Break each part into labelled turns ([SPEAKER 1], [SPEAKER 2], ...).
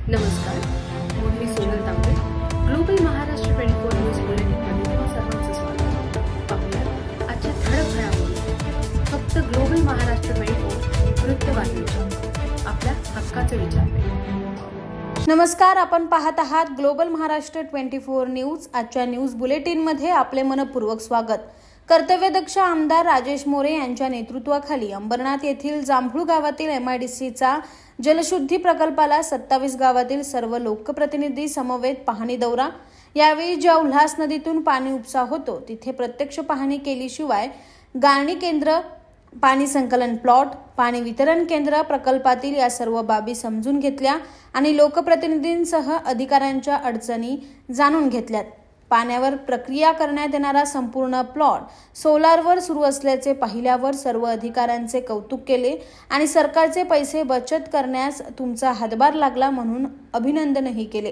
[SPEAKER 1] नमस्कार, मी सोनल तांबे. Global Maharashtra 24 news बुलेटिनमध्ये सर्वांचं स्वागत. पाहूया आजच्या ठळक घडामोडी. फक्त ग्लोबल महाराष्ट्र 24 वृत्तवाहिनीच्या आपल्या हक्काचे विचार.
[SPEAKER 2] नमस्कार, आपण पाहत आहात ग्लोबल महाराष्ट्र 24 न्यूज. आजच्या न्यूज बुलेटिनमध्ये आपले मनपूर्वक स्वागत. कर्तव्यदक्ष आमदार राजेश मोरे यांच्या नेतृत्वाखाली अंबरनाथ येथील जांभूळ गावातील MIDCचा जलशुद्धी प्रकल्पाला 27 गावातील सर्व लोकप्रतिनिधी समवेत पाहणी दौरा. यावेळी ज्या उल्हास नदीतून पाणी उपसा होतो तिथे प्रत्यक्ष पाहणी केल्याशिवाय गाळणी केंद्र, पाणी संकलन प्लॉट, पाणी वितरण केंद्र प्रकल्पातील या सर्व बाबी समजून घेतल्या आणि लोकप्रतिनिधींसह अधिकाऱ्यांच्या अडचणी जाणून घेतल्यात. पाण्यावर प्रक्रिया करण्यात येणारा संपूर्ण प्लॉट सोलारवर सुरू असल्याचे पाहिल्यावर सर्व अधिकाऱ्यांचे कौतुक केले आणि सरकारचे पैसे बचत करण्यास तुमचा हातभार लागला म्हणून अभिनंदनही केले.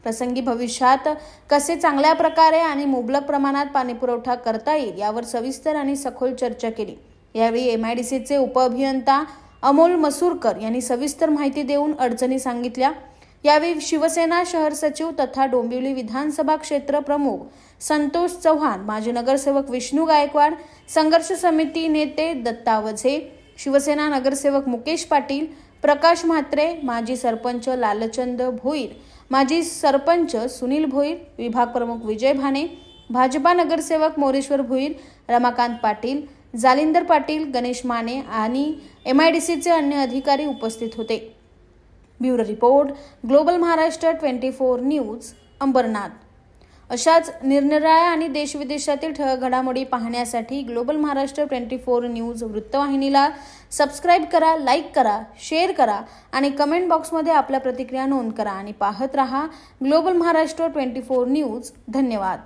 [SPEAKER 2] प्रसंगी भविष्यात कसे चांगल्या प्रकारे आणि मुबलक प्रमाणात पाणीपुरवठा करता येईल यावर सविस्तर आणि सखोल चर्चा केली. यावेळी MIDCचे उपअभियंता अमोल मसूरकर यांनी सविस्तर माहिती देऊन अडचणी सांगितल्या. यावेळी शिवसेना शहर सचिव तथा डोंबिवली विधानसभा क्षेत्र प्रमुख संतोष चव्हाण, माजी नगरसेवक विष्णू गायकवाड, संघर्ष समिती नेते दत्ता वझे, शिवसेना नगरसेवक मुकेश पाटील, प्रकाश म्हात्रे, माजी सरपंच लालचंद भोईर, माजी सरपंच सुनील भोईर, विभाग प्रमुख विजय भाने, भाजपा नगरसेवक मोरेश्वर भोईर, रमाकांत पाटील, जालिंदर पाटील, गणेश माने आणि MIDCचे अन्य अधिकारी उपस्थित होते. Bureau report, global Maharashtra 24 news, Ambernath. अशाच निरनिराळ्या आणि देशविदेशातील ठळक घडामोडी पाहण्यासाठी ग्लोबल महाराष्ट्र 24 न्यूज वृत्तवाहिनीला सबस्क्राईब करा, लाईक करा, शेअर करा आणि कमेंट बॉक्समध्ये आपल्या प्रतिक्रिया नोंद करा आणि पाहत रहा ग्लोबल महाराष्ट्र 24 न्यूज. धन्यवाद.